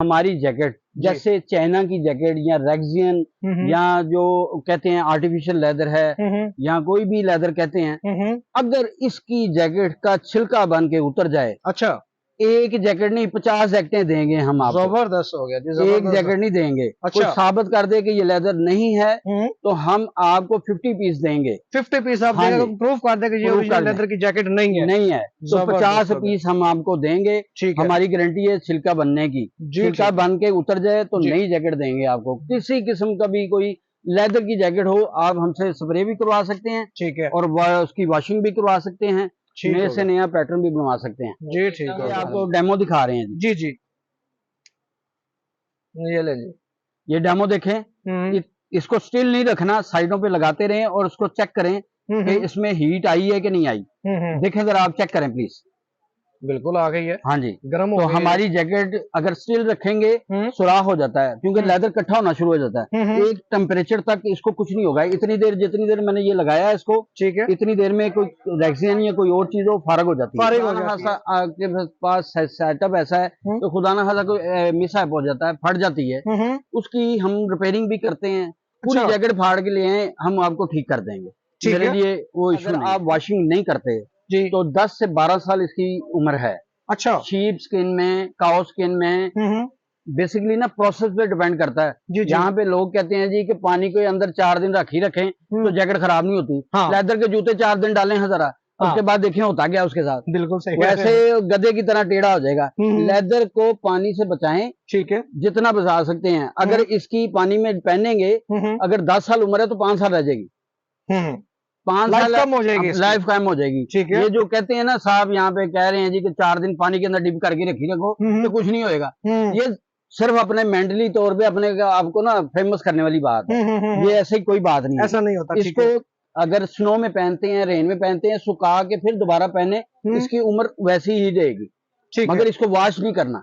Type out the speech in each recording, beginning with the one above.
हमारी जैकेट जैसे चाइना की जैकेट या रेक्सियन या जो कहते हैं आर्टिफिशियल लेदर है या कोई भी लेदर कहते हैं, अगर इसकी जैकेट का छिलका बन के उतर जाए, अच्छा, एक जैकेट नहीं 50 जैकेटें देंगे हम आपको। जबरदस्त हो गया जी, एक जैकेट नहीं देंगे। अच्छा। कोई साबित कर दे कि ये लेदर नहीं है तो हम आपको 50 पीस देंगे। 50 पीस आप हाँ देंगे तो प्रूफ कर दे कि ये ओरिजिनल लेदर की जैकेट नहीं है तो 50 पीस हम आपको देंगे। हमारी गारंटी है छिलका बनने की। छिलका बन के उतर जाए तो नई जैकेट देंगे आपको। किसी किस्म का भी कोई लेदर की जैकेट हो, आप हमसे स्प्रे भी करवा सकते हैं, ठीक है, और उसकी वॉशिंग भी करवा सकते हैं, नए से नया पैटर्न भी बनवा सकते हैं जी। ठीक है, आपको डेमो दिखा रहे हैं जी जी, ये ले जी, ये डेमो देखें। इसको स्टिल नहीं रखना, साइडों पे लगाते रहें और उसको चेक करें कि इसमें हीट आई है कि नहीं आई। देखें जरा, आप चेक करें प्लीज। बिल्कुल आ गई है, हाँ जी, गर्म हो तो गई हमारी जैकेट अगर स्टिल रखेंगे सुराख हो जाता है, क्योंकि लेदर इकट्ठा होना शुरू हो जाता है। एक टेम्परेचर तक इसको कुछ नहीं होगा। जितनी देर मैंने ये लगाया इसको, ठीक है, इतनी देर में कोई रेक्सियन या कोई और चीज हो फारग हो जाती है। आपके पास सेटअप ऐसा है तो खुदा ना खासा कोई मिसहैप हो जाता है, फट जाती है, उसकी हम रिपेयरिंग भी करते हैं। पूरी जैकेट फाड़ के लिए हम आपको ठीक कर देंगे। मेरे लिए वो इशू नहीं। आप वॉशिंग नहीं करते जी तो 10 से 12 साल इसकी उम्र है। अच्छा, शीप स्किन में, काउ स्किन में, बेसिकली ना प्रोसेस पे डिपेंड करता है। यहाँ पे लोग कहते हैं जी कि पानी को अंदर 4 दिन रखी रखें तो जैकेट खराब नहीं होती। लेदर के जूते 4 दिन डालें हैं जरा, उसके बाद देखें होता क्या उसके साथ। बिल्कुल सही, वैसे गधे की तरह टेढ़ा हो जाएगा। लेदर को पानी से बचाएं, ठीक है, जितना बचा सकते हैं। अगर इसकी पानी में पहनेंगे, अगर 10 साल उम्र है तो 5 साल रह जाएगी। 5 साल कम हो जाएगी, लाइफ कम हो जाएगी। ठीक है, ये जो कहते हैं ना साहब यहाँ पे कह रहे हैं जी कि 4 दिन पानी के अंदर डिप करके रखी रखो तो कुछ नहीं होएगा। ये सिर्फ अपने मेंटली तौर पे अपने आपको ना फेमस करने वाली बात है। ये ऐसे कोई बात नहीं, ऐसा नहीं होता। इसको अगर स्नो में पहनते हैं, रेन में पहनते हैं, सुखा के फिर दोबारा पहने, इसकी उम्र वैसी ही रहेगी, मगर इसको वॉश नहीं करना।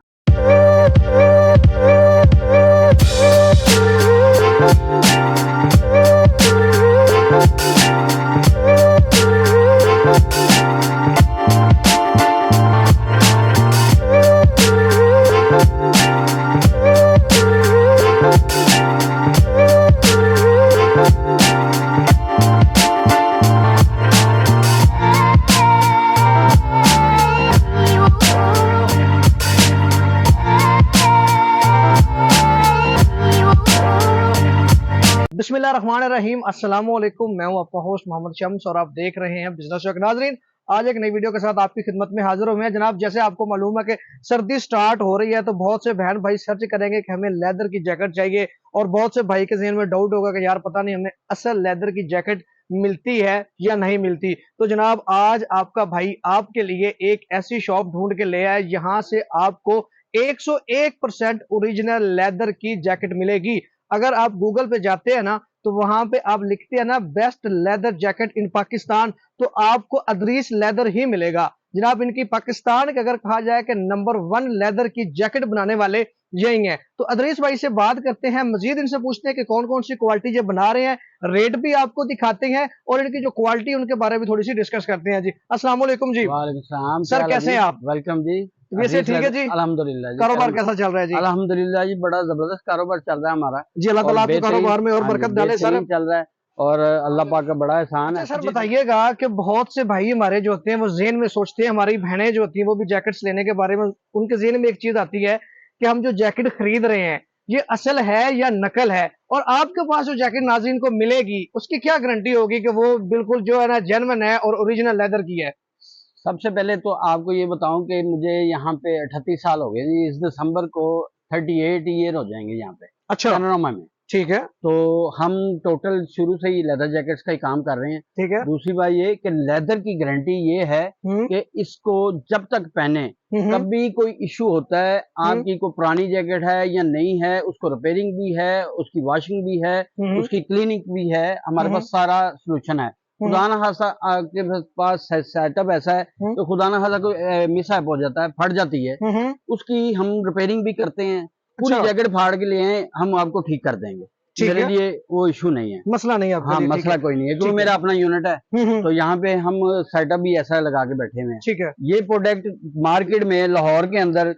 बिस्मिल्लाहिर्रहमानिर्रहीम, अस्सलाम वालेकुम। मैं हूं आपका होस्ट मोहम्मद शम्स और आप देख रहे हैं बिजनेस चौक। नाज़रीन, आज एक नई वीडियो के साथ आपकी खिदमत में हाजिर हुए हैं। जनाब, जैसे आपको मालूम है कि सर्दी स्टार्ट हो रही है तो बहुत से बहन भाई सर्च करेंगे कि हमें लेदर की जैकेट चाहिए, और बहुत से भाई के ज़हन में डाउट होगा कि यार पता नहीं हमें असल लेदर की जैकेट मिलती है या नहीं मिलती। तो जनाब, आज आपका भाई आपके लिए एक ऐसी शॉप ढूंढ के ले आए जहां से आपको 101% ओरिजिनल लेदर की जैकेट मिलेगी। अगर आप गूगल पे जाते हैं ना तो वहां पे आप लिखते हैं ना बेस्ट लेदर जैकेट इन पाकिस्तान, तो आपको अदरीस लेदर ही मिलेगा। जनाब, इनकी पाकिस्तान के अगर कहा जाए कि नंबर 1 लेदर की जैकेट बनाने वाले यही हैं। तो अदरीस भाई से बात करते हैं, मजीद इनसे पूछते हैं कि कौन कौन सी क्वालिटी ये बना रहे हैं, रेट भी आपको दिखाते हैं और इनकी जो क्वालिटी उनके बारे में थोड़ी सी डिस्कस करते हैं। जी, अस्सलाम वालेकुम जी। वालेकुम सलाम सर, कैसे हैं आप? वेलकम जी। वैसे ठीक है जी, अल्हम्दुलिल्लाह जी। कारोबार कैसा चल रहा है जी? अल्हम्दुलिल्लाह जी, बड़ा जबरदस्त कारोबार चल रहा है हमारा जी। अल्लाह ताला आपके कारोबार में और बरकत डाले सर। चल रहा है और अल्लाह पाक का बड़ा एहसान है। सर बताइएगा कि बहुत से भाई हमारे जो होते हैं वो ज़हन में सोचते हैं, हमारी बहनें जो होती हैं वो भी जैकेट्स लेने के बारे में उनके ज़हन में एक चीज आती है कि हम जो जैकेट खरीद रहे हैं ये असल है या नकल है, और आपके पास जो जैकेट नाज़रीन को मिलेगी उसकी क्या गारंटी होगी कि वो बिल्कुल जो है ना जेन्युइन है और ओरिजिनल लेदर की है? सबसे पहले तो आपको ये बताऊं कि मुझे यहाँ पे 38 साल हो गए जी। इस दिसंबर को 38 ईयर हो जाएंगे यहाँ पे। अच्छा, पैनोरामा में। ठीक है, तो हम टोटल शुरू से ही लेदर जैकेट्स का ही काम कर रहे हैं। ठीक है, दूसरी बात ये कि लेदर की गारंटी ये है कि इसको जब तक पहने कभी कोई इशू होता है, आपकी कोई पुरानी जैकेट है या नहीं है, उसको रिपेयरिंग भी है, उसकी वॉशिंग भी है, उसकी क्लीनिंग भी है, हमारे पास सारा सोल्यूशन है। खुदा ना खासा आपके पास सेटअप ऐसा है तो खुदा ना खासा कोई मिसहैप हो जाता है, फट जाती है, उसकी हम रिपेयरिंग भी करते हैं। पूरी जैकेट फाड़ के लिए हम आपको ठीक कर देंगे। मेरे लिए वो इशू नहीं है, मसला नहीं है आपके हाँ लिए, मसला कोई नहीं है, क्योंकि मेरा अपना यूनिट है तो यहाँ पे हम सेटअप भी ऐसा लगा के बैठे हुए हैं। ठीक है। ये प्रोडक्ट मार्केट में लाहौर के अंदर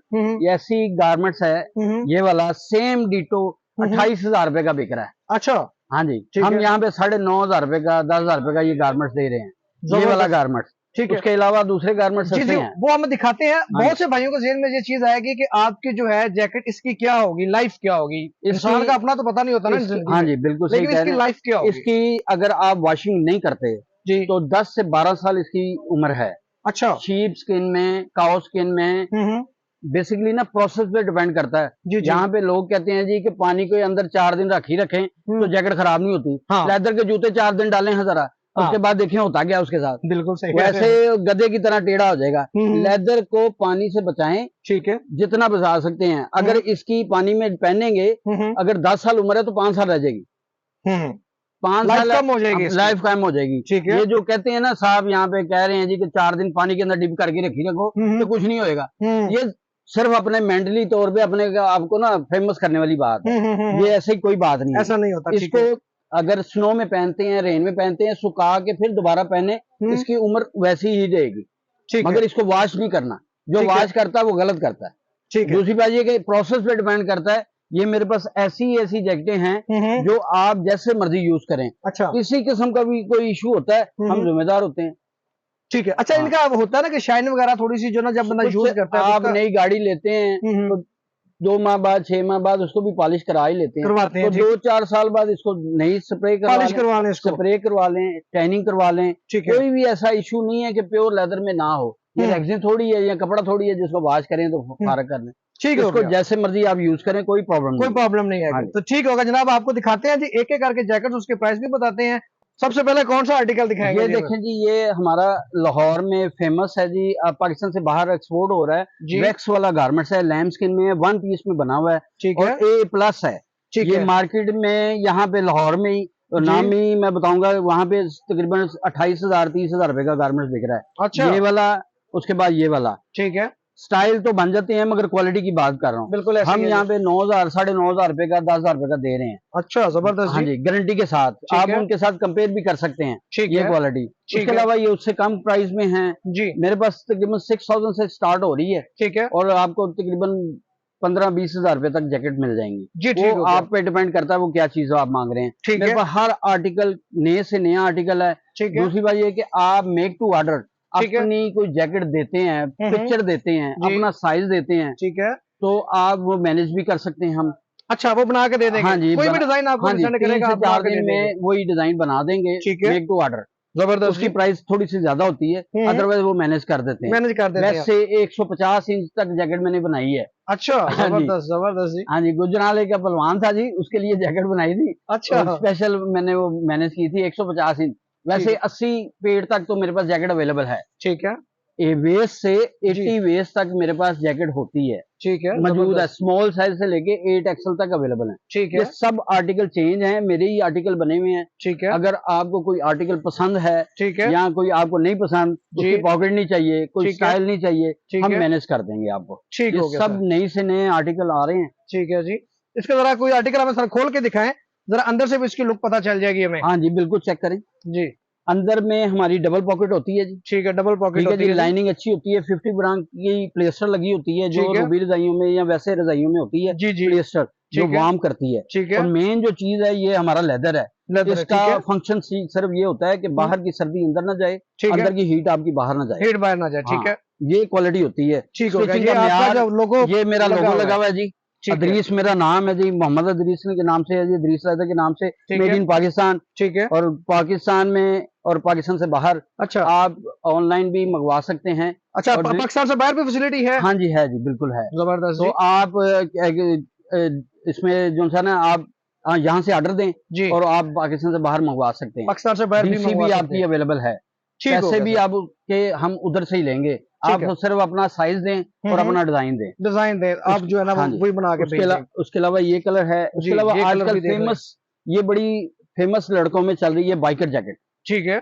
ऐसी गारमेंट्स है, ये वाला सेम डिटो 28,000 रुपए का बिक रहा है। अच्छा, हाँ जी, हम यहाँ पे 9,500 रुपए का 10,000 रुपए का ये गारमेंट्स दे रहे हैं, ये वाला गारमेंट्स। ठीक है। उसके अलावा दूसरे गारमेंट्स सस्ते हैं, वो हमें दिखाते हैं। बहुत से भाइयों को जेहन में ये चीज आएगी कि आपकी जो है जैकेट, इसकी क्या होगी, लाइफ क्या होगी, इंसान का अपना तो पता नहीं होता ना। हाँ जी बिल्कुल सही, लेकिन इसकी लाइफ क्या होगी? इसकी अगर आप वॉशिंग नहीं करते जी तो 10 से 12 साल इसकी उम्र है। अच्छा, शीप स्किन में, काउ स्किन में, बेसिकली ना प्रोसेस पे डिपेंड करता है। यहाँ पे लोग कहते हैं जी कि पानी को अंदर 4 दिन रख ही रखें तो जैकेट खराब नहीं होती। हाँ। लेदर के जूते 4 दिन डाले हैं जरा, उसके बाद देखें होता क्या उसके साथ। बिल्कुल सही, वैसे गधे की तरह टेढ़ा हो जाएगा। लेदर को पानी से बचाएं, ठीक है, जितना बचा सकते हैं। अगर इसकी पानी में पहनेंगे, अगर 10 साल उम्र है तो 5 साल रह जाएगी, 5 साल कम हो जाएगी, लाइफ कम हो जाएगी। ठीक है। ये जो कहते हैं ना साहब यहाँ पे कह रहे हैं जी कि 4 दिन पानी के अंदर डिप करके रखी रखो तो कुछ नहीं होएगा, ये सिर्फ अपने मेंटली तौर पे अपने आपको ना फेमस करने वाली बात है। ये ऐसे कोई बात नहीं, ऐसा नहीं होता। इसको अगर स्नो में पहनते हैं, रेन में पहनते हैं, सुखा के फिर दोबारा पहने, इसकी उम्र वैसी ही रहेगी। मगर इसको वॉश नहीं करना, जो वॉश करता है वो गलत करता है। ठीक है। दूसरी बात ये कि प्रोसेस पे डिपेंड करता है। ये मेरे पास ऐसी जैकेटें हैं जो आप जैसे मर्जी यूज करें। अच्छा, किसी किस्म का भी कोई इशू होता है हम जिम्मेदार होते हैं। ठीक है। अच्छा, इनका होता है ना कि शाइन वगैरह थोड़ी सी जो ना जब बंदा यूज करता है, आप नई गाड़ी लेते हैं तो 2 माह बाद 6 माह बाद उसको भी पॉलिश करा ही लेते हैं, करवाते हैं। तो 2-4 साल बाद इसको नई स्प्रे करवा लें, स्प्रे करवा लें, टैनिंग करवा लें। कोई भी ऐसा इशू नहीं है कि प्योर लेदर में ना हो। ये रेक्सिन थोड़ी है या कपड़ा थोड़ी है जिसको वॉश करें तो फर्क कर लें। ठीक है, उसको जैसे मर्जी आप यूज करें, कोई प्रॉब्लम नहीं है। तो ठीक होगा जनाब, आपको दिखाते हैं जी एक एक करके जैकेट, उसके प्राइस भी बताते हैं। सबसे पहले कौन सा आर्टिकल दिखाएंगे? ये देखें जी, ये हमारा लाहौर में फेमस है जी, पाकिस्तान से बाहर एक्सपोर्ट हो रहा है। वैक्स वाला गारमेंट्स है, लैम्प स्किन में, 1 पीस में बना हुआ है। ठीक है। और A+ है। ये मार्केट में यहाँ पे लाहौर में ही नाम ही मैं बताऊंगा, वहाँ पे तकरीबन 28,000-30,000 रुपए का गारमेंट्स बिक रहा है। अच्छा, ये वाला, उसके बाद ये वाला। ठीक है। स्टाइल तो बन जाते हैं मगर क्वालिटी की बात कर रहा हूँ। बिल्कुल, हम यहाँ पे 9,000, 9,500 रुपए का, 10,000 रुपए का दे रहे हैं। अच्छा, जबरदस्त। हाँ जी, गारंटी के साथ आप उनके साथ कंपेयर भी कर सकते हैं ये क्वालिटी। उसके अलावा ये उससे कम प्राइस में है जी। मेरे पास तकरीबन 6,000 से स्टार्ट हो रही है। ठीक है। और आपको तकरीबन 15-20 हजार रुपए तक जैकेट मिल जाएंगी जी। वो आप पे डिपेंड करता है वो क्या चीज आप मांग रहे हैं। मेरे पास हर आर्टिकल नए से नया आर्टिकल है। दूसरी बात ये कि आप मेक टू ऑर्डर अपनी कोई जैकेट देते हैं, पिक्चर देते हैं, अपना साइज देते हैं, ठीक है, तो आप वो मैनेज भी कर सकते हैं हम। अच्छा, वो बना के दे देंगे। हाँ जी, कोई भी डिजाइन आपको सेंड करेगा, 3 से 4 दिन में वही डिजाइन बना देंगे। ठीक है, मेक टू ऑर्डर। जबरदस्त। उसकी प्राइस थोड़ी सी ज्यादा होती है, अदरवाइज वो मैनेज कर देते हैं। वैसे 150 इंच तक जैकेट मैंने बनाई है। अच्छा, जबरदस्त जबरदस्त। हाँ जी, गुजराले का पहलवान था जी, उसके लिए जैकेट बनाई थी। अच्छा, स्पेशल मैंने वो मैनेज की थी 150 इंच। वैसे 80 पेड़ तक तो मेरे पास जैकेट अवेलेबल है। ठीक है। वेस्ट से 80 वेस्ट तक मेरे पास जैकेट होती है। ठीक है, मौजूद है। स्मॉल साइज से लेके 8XL तक अवेलेबल है। ठीक है। ये सब आर्टिकल चेंज हैं, मेरे ही आर्टिकल बने हुए हैं। ठीक है। अगर आपको कोई आर्टिकल पसंद है, ठीक है, या कोई आपको नहीं पसंद, उसकी पॉकेट नहीं चाहिए, कोई स्टाइल नहीं चाहिए, हम मैनेज कर देंगे आपको। ठीक है। सब नए से नए आर्टिकल आ रहे हैं। ठीक है जी। इसका जरा कोई आर्टिकल हमें सर खोल के दिखाएं, जरा अंदर से भी इसकी लुक पता चल जाएगी हमें। हाँ जी, बिल्कुल चेक करें जी। अंदर में हमारी डबल पॉकेट होती है जी। ठीक है, डबल पॉकेट होती है। लाइनिंग अच्छी होती है, 50 ब्रांड की प्लेस्टर लगी होती है, जो रूबी रजाइयों में या वैसे रजाइयों में होती है जी जी, प्लेस्टर जो वार्म करती है। ठीक है। और मेन जो चीज है ये हमारा लेदर है। इसका फंक्शन सिर्फ ये होता है कि बाहर की सर्दी अंदर ना जाए, अंदर की हीट आपकी बाहर ना जाए, हीट बाहर ना जाए। ठीक है, ये क्वालिटी होती है। ठीक है। ये मेरा लोगो लगा हुआ है जी। अदरीस मेरा नाम है जी, मोहम्मद अदरीस के नाम से है जी, अदरीस राजा के नाम से, मेड इन पाकिस्तान। ठीक है। और पाकिस्तान में और पाकिस्तान से बाहर, अच्छा, आप ऑनलाइन भी मंगवा सकते हैं। अच्छा, पाकिस्तान से बाहर भी फैसिलिटी है? हाँ जी, है जी, बिल्कुल है। जबरदस्त। तो आप इसमें जो सा ना आप यहाँ से ऑर्डर दें जी, और आप पाकिस्तान से बाहर मंगवा सकते हैं। पाकिस्तान से बाहर भी आपकी अवेलेबल है। पैसे भी आप के हम उधर से ही लेंगे, आप सिर्फ अपना साइज दें और अपना डिजाइन दें, आप जो है ना वही बना के। उसके अलावा ये कलर है। उसके अलावा आजकल फेमस, ये बड़ी फेमस लड़कों में चल रही है बाइकर जैकेट। ठीक है।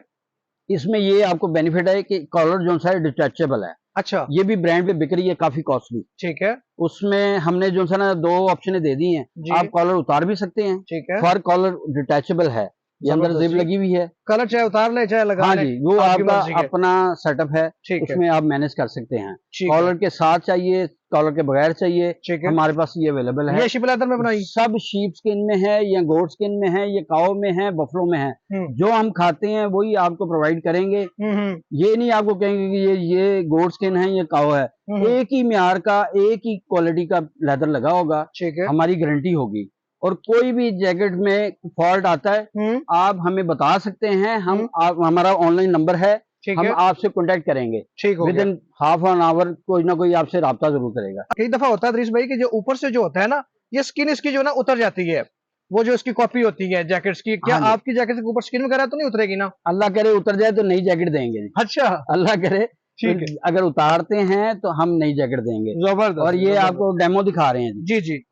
इसमें ये आपको बेनिफिट है कि कॉलर जो है डिटैचेबल है। अच्छा, ये भी ब्रांड पे बिक रही है, काफी कॉस्टली। ठीक है उसमें हमने जो है ना 2 ऑप्शन दे दी हैं। जी, आप कॉलर उतार भी सकते हैं, ठीक है, फर कॉलर डिटैचेबल है, ये अंदर जबरदस्त जिप जी। लगी हुई है। कलर चाहे उतार ले चाहे लगा हाँ ले, जी, वो आपकी आपका मर्जी है। अपना सेटअप है, ठीक है, उसमें आप मैनेज कर सकते हैं। ठीक है, कॉलर के साथ चाहिए, कॉलर के बगैर चाहिए, ठीक है। हमारे पास ये अवेलेबल है। ये शिप लेदर में बनाई? सब शीप स्किन में है, या गोट स्किन में है, ये काओ में है, बफलो में है। हम्म जो हम खाते हैं वही आपको प्रोवाइड करेंगे। हम्म ये नहीं आपको कहेंगे कि ये गोट स्किन है, ये काओ है। हम्म, एक ही म्यार का, एक ही क्वालिटी का लेदर लगा होगा, ठीक है। हमारी गारंटी होगी। और कोई भी जैकेट में फॉल्ट आता है, आप हमें बता सकते हैं, आप हमारा ऑनलाइन नंबर है, ठीक हम है, आपसे कांटेक्ट करेंगे। ठीक हो विद गया। इन हाफ एन आवर कोई ना कोई आपसे राब्ता जरूर करेगा। कई दफा होता है दृश भाई कि जो ऊपर से जो होता है ना, ये स्किन इसकी जो है ना उतर जाती है, वो जो इसकी कॉपी होती है जैकेट्स की। क्या हाँ जी, आपकी जैकेट के ऊपर स्किन वगैरह तो नहीं उतरेगी ना? अल्लाह करे उतर जाए तो नई जैकेट देंगे जी। अच्छा, अल्लाह करे, ठीक है, अगर उतारते हैं तो हम नई जैकेट देंगे। जबरदस्त और ये जबरदस्त। आपको डेमो दिखा रहे हैं जी। जी जी,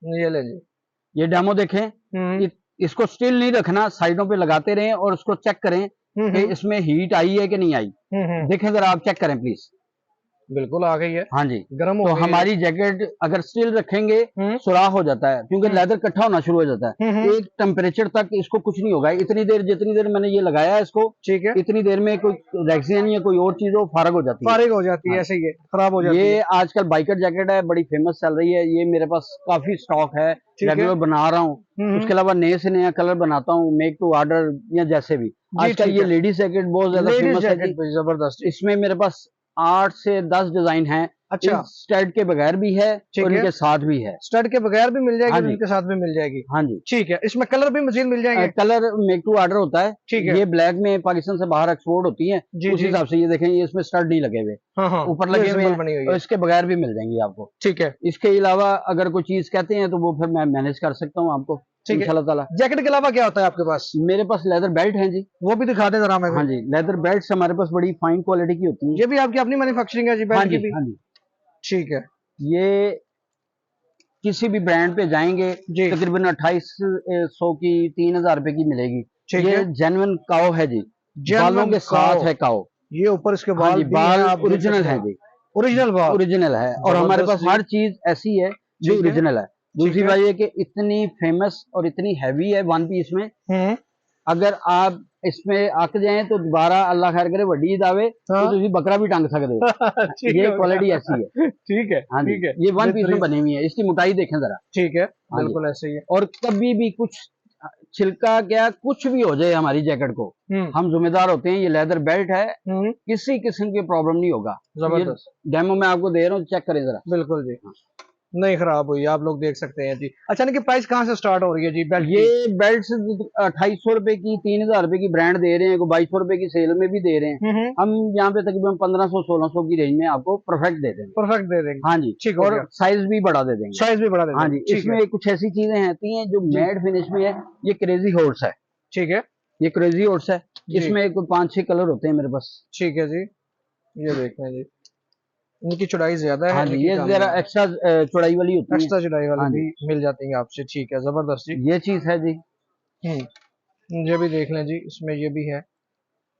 ये ले जी। ये डेमो देखें। हम्म इसको स्टिल नहीं रखना, साइडों पे लगाते रहें और उसको चेक करें कि हम्म इसमें हीट आई है कि नहीं आई। हम्म, देखें जरा, आप चेक करें प्लीज। बिल्कुल आ गई है, हाँ जी, गर्म हो तो गई है। हमारी जैकेट अगर स्टिल रखेंगे सुराख हो जाता है, क्योंकि लेदर इकट्ठा होना शुरू हो जाता है। एक टेम्परेचर तक इसको कुछ नहीं होगा, इतनी देर जितनी देर मैंने ये लगाया है इसको, ठीक है, इतनी देर में कोई रेक्सिन या कोई और चीज हो फारग हो जाती है। फारिग हो जाती है, हाँ, ऐसे ही है, खराब हो जाती ये है। आजकल बाइकर जैकेट है, बड़ी फेमस चल रही है। ये मेरे पास काफी स्टॉक है, ठीक है। रेगुलर बना रहा हूँ। उसके अलावा नए से नया कलर बनाता हूँ, मेक टू ऑर्डर या जैसे भी। जी आजकल ठीक ये है, लेडीज जैकेट बहुत ज्यादा लेडीज फेमस है जैकेट जी। जबरदस्त। इसमें मेरे पास 8 से 10 डिजाइन हैं। अच्छा, इस स्टड के बगैर भी है ठीक और है। इनके साथ भी है। स्टड के बगैर भी मिल जाएगी हाँ और जी, इनके साथ भी मिल जाएगी। हाँ जी। ठीक है, इसमें कलर भी मजीद मिल जाएंगे? कलर मेक टू ऑर्डर होता है। ठीक है, ये ब्लैक में पाकिस्तान से बाहर एक्सपोर्ट होती है, जी उस जी, हिसाब से ये देखें, ये इसमें स्टड नहीं लगे हुए, हाँ हाँ, ऊपर ये लगे हुए सिंबल हैं, बनी हुई और है। इसके बगैर भी मिल जाएंगी आपको। ठीक है, इसके अलावा अगर कोई चीज कहते हैं तो वो फिर मैं मैनेज कर सकता हूँ आपको, ठीक है। इंशाल्लाह ताला। जैकेट के अलावा क्या होता है आपके पास? मेरे पास लेदर बेल्ट है जी। वो भी दिखा दे जरा हमें। हाँ जी, लेदर बेल्ट हमारे पास बड़ी फाइन क्वालिटी की होती है। ये भी आपकी अपनी मैन्युफैक्चरिंग है जी, हाँ बेल्ट की जी, भी? हाँ जी। ठीक है ये किसी भी ब्रांड पे जाएंगे जी, तकरीबन 2800 की, 3000 रुपए की मिलेगी। ठीक ये है, जेन्युइन काओ है जी, बालों जेन्युइन के साथ काओ। है काओ। ये ऊपर इसके हाँ बाल जी, भी हैं, बाल आप देख ओरिजिनल सकते है हैं। जी, ओरिजिनल बाल, ओरिजिनल है। और हमारे जबरदस्त पास जी। हर चीज ऐसी है जो ठीक है, ओरिजिनल है। ठीक दूसरी है। बात ये कि इतनी फेमस और इतनी हैवी है वन पीस में, हम्म अगर आप इसमें आक जाए तो दोबारा अल्लाह खैर करे वड्डी ईद आवे हाँ तो तुम बकरा भी टांग सकते हो। ठीक ये हो क्वालिटी गया। ऐसी है। ठीक है, हाँ जी, ठीक है, ये वन पीस में बेहतरीन। बनी हुई है, इसकी मोटाई देखें जरा। ठीक है, हाँ जी, बिल्कुल ऐसे ही है। और कभी भी कुछ छिलका क्या कुछ भी हो जाए हमारी जैकेट को, हम जिम्मेदार होते हैं। ये लेदर बेल्ट है, किसी किस्म की प्रॉब्लम नहीं होगा। ये जबरदस्त, डेमो मैं आपको दे रहा हूँ, चेक करें जरा। बिल्कुल जी, नहीं खराब हुई, आप लोग देख सकते हैं जी। अच्छा, इनकी प्राइस कहाँ से स्टार्ट हो रही है जी बेल्ट ये की? बेल्ट 2800 रुपए की, 3000 रुपए की ब्रांड दे रहे हैं, 2200 रुपए की सेल में भी दे रहे हैं। हम यहाँ पे तकरीबन 1500-1600 की रेंज में आपको परफेक्ट दे देंगे। परफेक्ट दे देंगे? हाँ जी, ठीक हो और गया, साइज भी बढ़ा दे देंगे। साइज भी बढ़ा दे हाँ देंगे। जी, ठीक है इसमें कुछ ऐसी चीजें आती हैं जो जी, मैट फिनिश में है। ये क्रेजी हॉर्स है, ठीक है ये क्रेजी हॉर्स है। जी, इसमें 5-6 कलर होते हैं मेरे पास। ठीक है जी, ये देख लें जी, इनकी चौड़ाई ज्यादा हाँ है जी, लेकिन ये काम जरा नहीं है। एक्स्ट्रा चौड़ाई वाली होती है। एक्स्ट्रा चौड़ाई वाली हाँ भी जी, मिल जाती है आपसे। ठीक है, जबरदस्त जी। ये चीज है जी। ये भी देख लें जी, इसमें ये भी है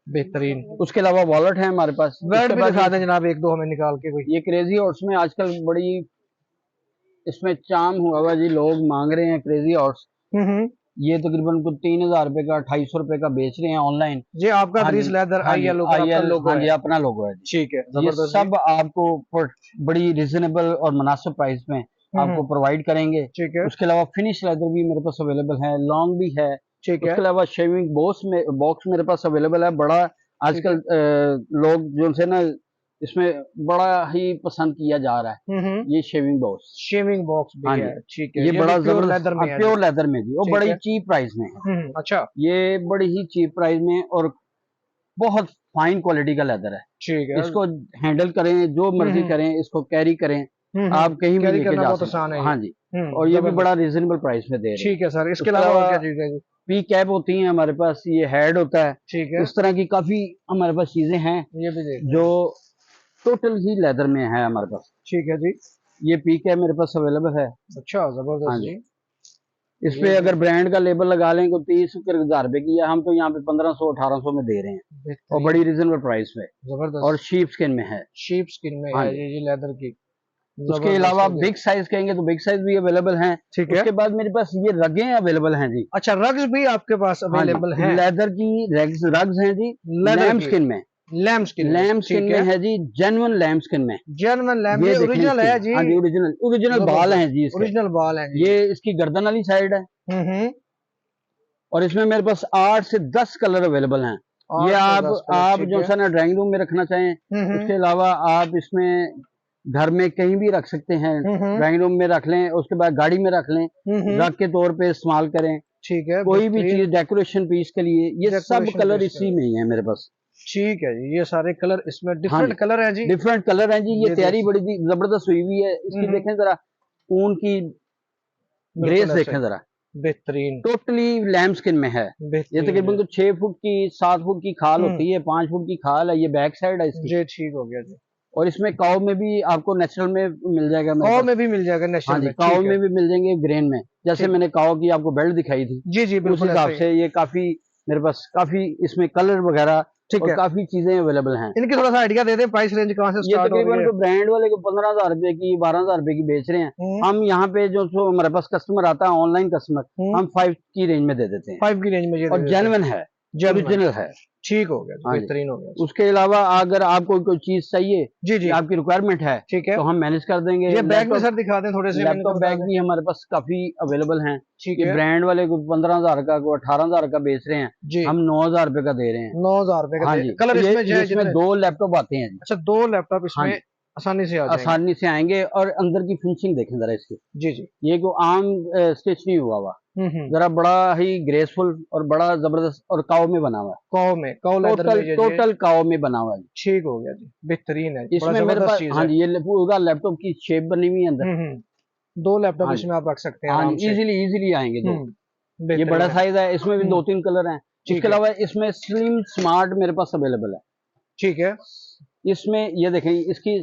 बेहतरीन। उसके अलावा वॉलेट है हमारे पास। बेल्ट उसके भी बाद दिखा दें जनाब, एक दो हमें निकाल के कोई। ये क्रेजी हॉर्स में आजकल बड़ी इसमें चाम हुआ हुआ जी, लोग मांग रहे हैं क्रेजी हॉर्स। ये तकरीबन कुछ 3000 रुपए का, 2800 रुपए का बेच रहे हैं ऑनलाइन। जी, आपका हाँ ग्रीस जी, लेदर हाँ आई जी, येलो पर आपका लोगो हाँ है? जी, अपना लोगो है जी। ठीक है, ये जबरदस्त जी। सब आपको बड़ी रिजनेबल और मुनासिब प्राइस में आपको प्रोवाइड करेंगे। ठीक है, उसके अलावा फिनिश लेदर भी मेरे पास अवेलेबल है, लॉन्ग भी है। ठीक है, उसके अलावा शेविंग बॉक्स मेरे पास अवेलेबल है बड़ा। ठीक है। आजकल लोग जो है ना इसमें बड़ा ही पसंद किया जा रहा है, ये शेविंग बॉक्स। शेविंग बॉक्स हाँ भी जी, है, ठीक है। ये ये बड़ा भी प्योर जबरदस्त लेदर में है जी? प्योर लेदर में जी, और ठीक बड़ी है। चीप प्राइस में है। अच्छा, ये बड़ी ही चीप प्राइस में और बहुत फाइन क्वालिटी का लेदर है। ठीक है। इसको हैंडल करें, जो मर्जी करें, इसको कैरी करें, आप कहीं भी कैरी लेके करना जा बहुत सकते आसान है हैं। ये। हाँ जी, और ये भी बड़ा रीजनेबल प्राइस में दे रहे हैं। ठीक है सर, इसके उसके अलावा और अलावा क्या चीज है जी? पी कैप होती है हमारे पास, ये हेड होता है, ठीक है, इस तरह की काफी हमारे पास चीजें हैं ये भी देख जो टोटल ही लेदर में है हमारे पास। ठीक है जी। ये पी कैप मेरे पास अवेलेबल है। अच्छा, हाँ जबरदस्त जी, जी। इस पे अगर ब्रांड का लेबल लगा लें तो 30,000 रुपए की है, हम तो यहाँ पे 1500-1800 में दे रहे हैं और बड़ी रीजनेबल प्राइस में। जबरदस्त। और शीप स्किन में है, शीप स्किन में हाँ है ये लेदर की। उसके अलावा बिग साइज कहेंगे तो बिग साइज भी अवेलेबल हैं। ठीक है। उसके बाद मेरे पास ये रगें अवेलेबल हैं जी। अच्छा, रग्स भी आपके पास अवेलेबल हैं? लेदर की रग्स हैं जी, लैम्प स्किन में। लैम्प स्किन में है जी, जेन्युइन लैम्प स्किन में। जेन्युइन लैम्प, ये ओरिजिनल है जी? हाँ जी, ओरिजिनल बाल हैं जी, ओरिजिनल बाल हैं। ये इसकी गर्दन वाली साइड है। और इसमें मेरे पास 8 से 10 कलर अवेलेबल हैं। ये आप जो सा ना ड्राइंग रूम में रखना चाहें, उसके अलावा आप इसमें घर में कहीं भी रख सकते हैं। ड्राइंग रूम में रख लें, उसके बाद गाड़ी में रख लें, रख के तौर पे इस्तेमाल करें। ठीक है। कोई भी चीज डेकोरेशन पीस के लिए, ये सब कलर इसी में ही है मेरे पास। ठीक है जी, ये सारे कलर इसमें डिफरेंट कलर हैं जी। डिफरेंट कलर हैं जी। ये तैयारी बड़ी जबरदस्त हुई हुई है। इसकी देखें जरा, ऊन की ग्रेस देखें जरा, बेहतरीन, टोटली लैम्प स्किन में है। ये तकरीबन तो 6 फुट की 7 फुट की खाल होती है, 5 फुट की खाल है। ये बैक साइड है इसकी। जी, ठीक हो गया जी। और इसमें काव में भी आपको नेचुरल में मिल जाएगा। काव में भी मिल जाएगा नेचुरल? हाँ जी, काव में भी मिल जाएंगे ग्रेन में। जैसे मैंने काव की आपको बेल्ट दिखाई थी, जी जी, उस हिसाब से ये काफी मेरे पास काफी इसमें कलर वगैरह और काफी चीजें अवेलेबल हैं। इनकी थोड़ा सा आइडिया दे दें, प्राइस रेंज कहाँ से स्टार्ट हो रही है? ये तकरीबन ब्रांड वाले को 15,000 रुपए की, 12,000 रुपए की बेच रहे हैं। हम यहाँ पे जो हमारे पास कस्टमर आता है, ऑनलाइन कस्टमर, हम 5 की रेंज में दे देते हैं। 5 की रेंज में ये, और जेन्युइन है, ओरिजिनल है। ठीक हो गया, बेहतरीन हो गया। उसके अलावा अगर आपको कोई चीज चाहिए, जी जी, आपकी रिक्वायरमेंट है, ठीक है, तो हम मैनेज कर देंगे। ये बैग में सर दिखा दें थोड़े से। लैपटॉप बैग भी हमारे पास काफी अवेलेबल हैं। ठीक है। ब्रांड वाले को 15,000 का, को 18,000 का बेच रहे हैं जी। हम 9,000 रुपए का दे रहे हैं। 9,000 रुपए का। हाँ जी। कलर इसमें 2 लैपटॉप आते हैं। अच्छा, 2 लैपटॉप इसमें आसानी से आसानी से आएंगे। और अंदर की फिनिशिंग देखें जरा इसकी। जी जी, ये को आम स्टिच नहीं हुआ हुआ, जरा बड़ा ही ग्रेसफुल और बड़ा जबरदस्त, और काव में बना हुआ है। टोटल काव में बना हुआ है। ठीक हो गया जी, बेहतरीन है। इसमें मेरे पास हाँ जी, ये पूरा लैपटॉप की शेप बनी हुई है अंदर। 2 लैपटॉप इसमें आप रख सकते हैं। हाँ, इजीली आएंगे 2। ये बड़ा साइज है, इसमें भी 2-3 कलर हैं। इसके अलावा इसमें स्लिम स्मार्ट मेरे पास अवेलेबल है। ठीक है। इसमें ये देखें, इसकी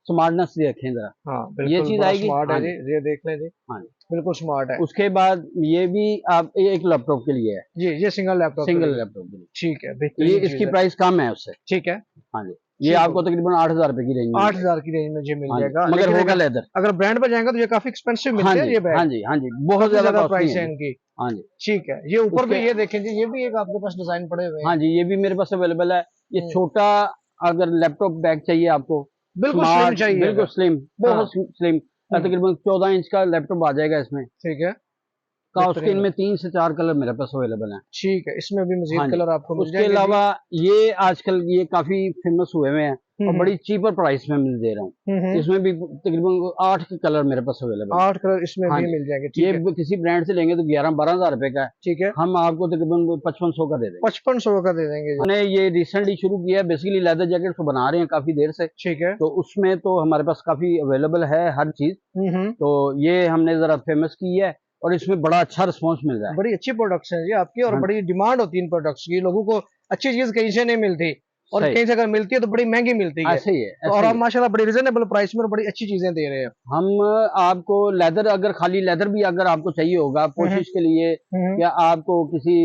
स्मार्टनेस देखें जरा। हाँ, ये चीज आएगी। स्मार्ट है जी, ये देख लें जी। हाँ, बिल्कुल स्मार्ट है। उसके बाद ये भी आप एक लैपटॉप के लिए है जी, ये सिंगल लैपटॉप के लिए। ठीक है, ये इसकी प्राइस कम है उससे। ठीक है। हाँ जी, ये आपको तकरीबन 8,000 रुपए की रेंज में, 8,000 की रेंज में जी मिल जाएगा। मगर होगा लेदर। अगर ब्रांड पर जाएंगे तो ये काफी एक्सपेंसिव मिलते हैं ये बैग। हाँ जी, बहुत ज्यादा प्राइस है इनकी। हाँ जी, ठीक है। ये ऊपर भी ये देखें जी, ये भी एक आपके पास डिजाइन पड़े हुए हैं। हाँ जी, ये भी मेरे पास अवेलेबल है। ये छोटा अगर लैपटॉप बैग चाहिए आपको, बिल्कुल स्लिम चाहिए, बिल्कुल स्लिम, बहुत स्लिम, तकरीबन 14 इंच का लैपटॉप आ जाएगा इसमें। ठीक है। उसके इनमें 3 से 4 कलर मेरे पास अवेलेबल हैं। ठीक है, इसमें भी मजीद कलर आपको मिल जाएंगे। उसके अलावा ये आजकल ये काफी फेमस हुए हुए हैं और बड़ी चीपर प्राइस में मिल दे रहा हूँ। इसमें भी तकरीबन 8 के कलर मेरे पास अवेलेबल। 8 कलर इसमें भी मिल जाएंगे। ये किसी ब्रांड से लेंगे तो 11-12 रुपए का है। ठीक है, हम आपको तकरीबन 5500 का दे देंगे। 5500 का दे देंगे। हमने ये रिसेंटली शुरू किया है, बेसिकली लेदर जैकेट तो बना रहे हैं काफी देर से। ठीक है, तो उसमें तो हमारे पास काफी अवेलेबल है हर चीज। तो ये हमने जरा फेमस की है और इसमें बड़ा अच्छा रिस्पांस मिल रहा है। बड़ी अच्छी प्रोडक्ट्स हैं जी आपकी, और बड़ी डिमांड होती है इन प्रोडक्ट्स की। लोगों को अच्छी चीज कहीं से नहीं मिलती, और कहीं से अगर मिलती है तो बड़ी महंगी मिलती है। ऐसे ही है। और आप माशाल्लाह बड़ी रिजनेबल प्राइस में बड़ी अच्छी चीजें दे रहे हैं। हम आपको लेदर, अगर खाली लेदर भी अगर आपको चाहिए होगा कोशिश के लिए, या आपको किसी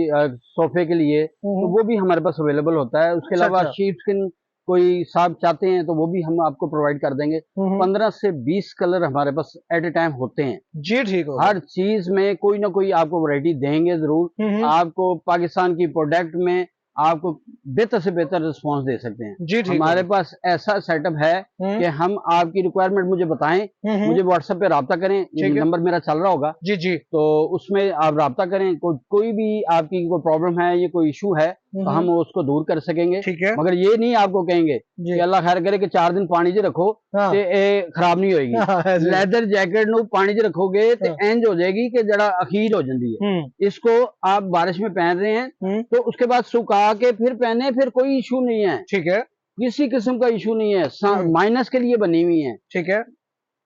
सोफे के लिए, तो वो भी हमारे पास अवेलेबल होता है। उसके अलावा शीप स्किन कोई साहब चाहते हैं तो वो भी हम आपको प्रोवाइड कर देंगे। 15 से 20 कलर हमारे पास एट ए टाइम होते हैं जी। ठीक है, हर चीज में कोई ना कोई आपको वैरायटी देंगे जरूर। आपको पाकिस्तान की प्रोडक्ट में आपको बेहतर से बेहतर रिस्पांस दे सकते हैं जी। हमारे पास ऐसा सेटअप है कि हम आपकी रिक्वायरमेंट मुझे बताएं, मुझे व्हाट्सएप पे राब्ता करें, नंबर मेरा चल रहा होगा जी जी, तो उसमें आप राब्ता करें। कोई भी आपकी कोई प्रॉब्लम है, ये कोई इशू है, तो हम उसको दूर कर सकेंगे। ठीक है, मगर ये नहीं आपको कहेंगे कि अल्लाह खैर करे कि 4 दिन पानी च रखो ते खराब नहीं होगी। लेदर जैकेट नु पानी च रखोगे तो इंज हो जाएगी कि जरा अखीर हो जाती है। इसको आप बारिश में पहन रहे हैं तो उसके बाद सुखा के फिर पहने, फिर कोई इशू नहीं है। ठीक है, किसी किस्म का इशू नहीं है। माइनस के लिए बनी हुई है। ठीक है,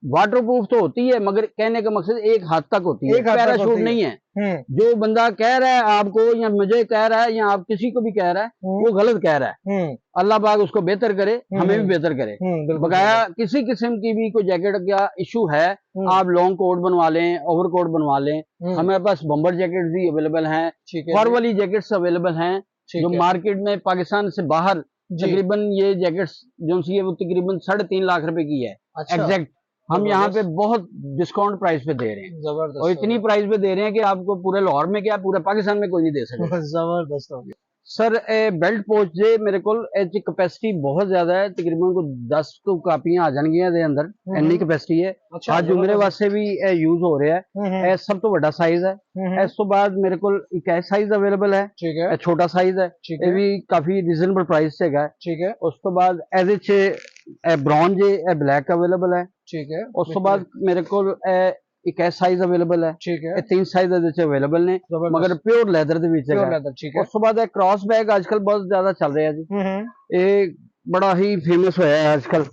वाटरप्रूफ तो होती है, मगर कहने का मकसद एक हद तक होती है, एक हद तक पैराशूट होती है। नहीं है। जो बंदा कह रहा है आपको या मुझे कह रहा है या आप किसी को भी कह रहा है, वो गलत कह रहा है। अल्लाह पाक उसको बेहतर करे, हमें भी बेहतर करे। बकाया किसी किस्म की भी कोई जैकेट का इशू है, आप लॉन्ग कोट बनवा लें, ओवर कोट बनवा लें, हमारे पास बम्बर जैकेट भी अवेलेबल हैं, फर वाली जैकेट्स अवेलेबल हैं, जो मार्केट में पाकिस्तान से बाहर तकरीबन ये जैकेट्स जो सी है वो तकरीबन 3.5 लाख रुपए की है। अच्छा। एग्जैक्ट हम यहाँ पे बहुत डिस्काउंट प्राइस पे दे रहे हैं, जबरदस्त, और इतनी प्राइस पे दे रहे हैं कि आपको पूरे लाहौर में क्या पूरे पाकिस्तान में कोई नहीं दे सकता। जबरदस्त हो गया सर। बेल्ट पोच जे मेरे को कैपेसिटी बहुत ज्यादा है, तकरीबन को 10 को कापियां आ जाएंगियां दे अंदर, इतनी कैपेसिटी है। अच्छा, आज मेरे वास्ते भी यूज हो रहा है। ए सब तो बड़ा साइज है। इस तो बाद मेरे को एक साइज अवेलेबल है, ठीक है, छोटा साइज है, ये भी काफी रीजनेबल प्राइस से है, ठीक है। उस तो बाद एज ब्राउन जे ब्लैक अवेलेबल है, ठीक है। उस तो बाद मेरे को एक साइज अवेलेबल है, ठीक है। 3 साइज अवेलेबल ने, मगर प्योर लैदर दे विच है, ठीक है। उस तो बाद क्रॉस बैग आजकल बहुत ज्यादा चल रहा है जी, ये बड़ा ही फेमस होया है आजकल।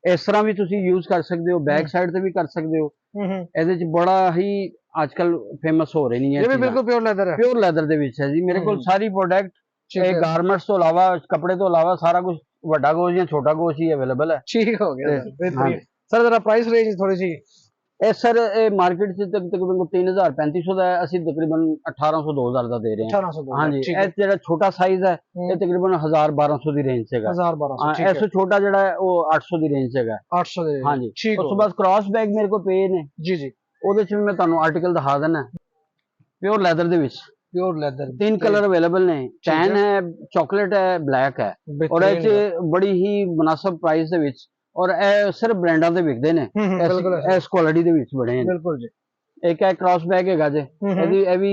इस तरह भी तुसी यूज कर सकते हो, बैक साइड से भी कर सकते हो, ਇਹਦੇ ਚ बड़ा ही आजकल फेमस हो रही है। ये भी बिल्कुल प्योर लेदर है, प्योर लेदर ਦੇ ਵਿੱਚ है जी मेरे को सारी प्रोडक्ट गारमेंट्स तो अलावा कपड़े तो अलावा सारा कुछ ਵੱਡਾ ਗੋਸ਼ ਜਾਂ ਛੋਟਾ ਗੋਸ਼ ही अवेलेबल है। ठीक हो गया सर। जरा प्राइस रेंज थोड़ी सी सर मार्केट से तकरीबन 3000-3500 ਦਾ ਹੈ, ਅਸੀਂ तकरीबन 1800-2000 ਦਾ ਦੇ ਰਹੇ ਹਾਂ। 1800 हाँ जी। ਇਹ ਜਿਹੜਾ ਛੋਟਾ ਸਾਈਜ਼ ਹੈ ਇਹ तकरीबन 1000-1200 ਦੀ ਰੇਂਜ ਹੈਗਾ। 1000-1200 ठीक है। ਇਸ ਤੋਂ ਛੋਟਾ ਜਿਹੜਾ ਹੈ ਉਹ 800 ਦੀ ਰੇਂਜ ਹੈਗਾ। 800 ਦੀ हाँ जी। ਉਸ ਤੋਂ ਬਾਅਦ ਕ੍ਰਾਸ ਬੈਗ ਮੇਰੇ ਕੋਲ ਪਏ ਨੇ ਜੀ ਜੀ, ਉਹਦੇ ਚ ਮੈਂ ਤੁਹਾਨੂੰ ਆਰਟੀਕਲ ਦਿਖਾ ਦੇਣਾ। प्योर लेदर ਦੇ ਵਿੱਚ प्योर लेदर 3 कलर अवेलेबल ने, टैन है, चॉकलेट है, ब्लैक है, और ਇਹ बड़ी ही मुनासिब प्राइस ਦੇ ਵਿੱਚ, और ਇਹ ਸਿਰਫ ਬ੍ਰਾਂਡਾਂ ਦੇ ਵਿਕਦੇ ਨੇ, ਇਸ ਕੁਆਲਿਟੀ ਦੇ ਵਿੱਚ ਬਣੇ ਨੇ। ਬਿਲਕੁਲ ਜੀ। एक है क्रॉस बैग है जी, ये भी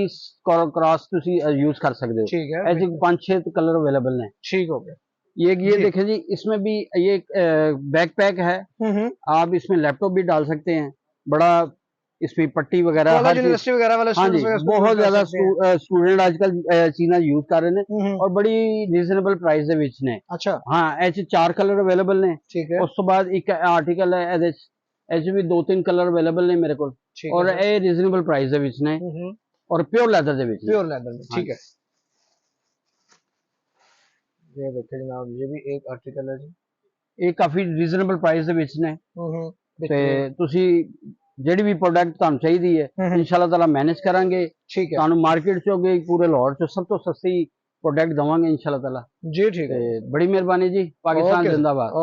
क्रॉस ਤੁਸੀਂ यूज कर सकते हो, ठीक है। ऐसे 5-6 कलर अवेलेबल ने, ठीक हो गया। ये देखें जी, इसमें भी ये बैकपैक है, आप इसमें लैपटॉप भी डाल सकते हैं, बड़ा इसमें पट्टी वगैरह, यूनिवर्सिटी वगैरह वाले, हाँ जी, बहुत ज्यादा स्टूडेंट आजकल चीज़ां यूज कर रहे हैं, और बड़ी रीजनेबल प्राइस दे विच ने। अच्छा हाँ, ऐसे 4 कलर अवेलेबल ने, ठीक है। उस तो बाद एक आर्टिकल है ऐसे भी 2-3 कलर अवेलेबल ने मेरे को, और ये रीजनेबल प्राइस दे विच ने, और प्योर लेदर दे विच, प्योर लेदर, ठीक है। ये देखिए जनाब, ये भी एक आर्टिकल है जी, ये काफी रीजनेबल प्राइस दे विच ने, ते तुसी ਜਿਹੜੀ ਵੀ ਪ੍ਰੋਡਕਟ ਤੁਹਾਨੂੰ ਚਾਹੀਦੀ ਹੈ ਇਨਸ਼ਾਅੱਲਾ ਤਾਲਾ ਮੈਨੇਜ ਕਰਾਂਗੇ, ਠੀਕ ਹੈ। ਤੁਹਾਨੂੰ ਮਾਰਕੀਟ ਚੋਂ ਗਏ ਪੂਰੇ ਲਾਹੌਰ ਚ ਸਭ ਤੋਂ ਸਸਤੀ ਪ੍ਰੋਡਕਟ ਦਵਾਂਗੇ ਇਨਸ਼ਾਅੱਲਾ ਤਾਲਾ ਜੀ, ਠੀਕ ਹੈ। ਬੜੀ ਮਿਹਰਬਾਨੀ ਜੀ, ਪਾਕਿਸਤਾਨ ਜ਼ਿੰਦਾਬਾਦ।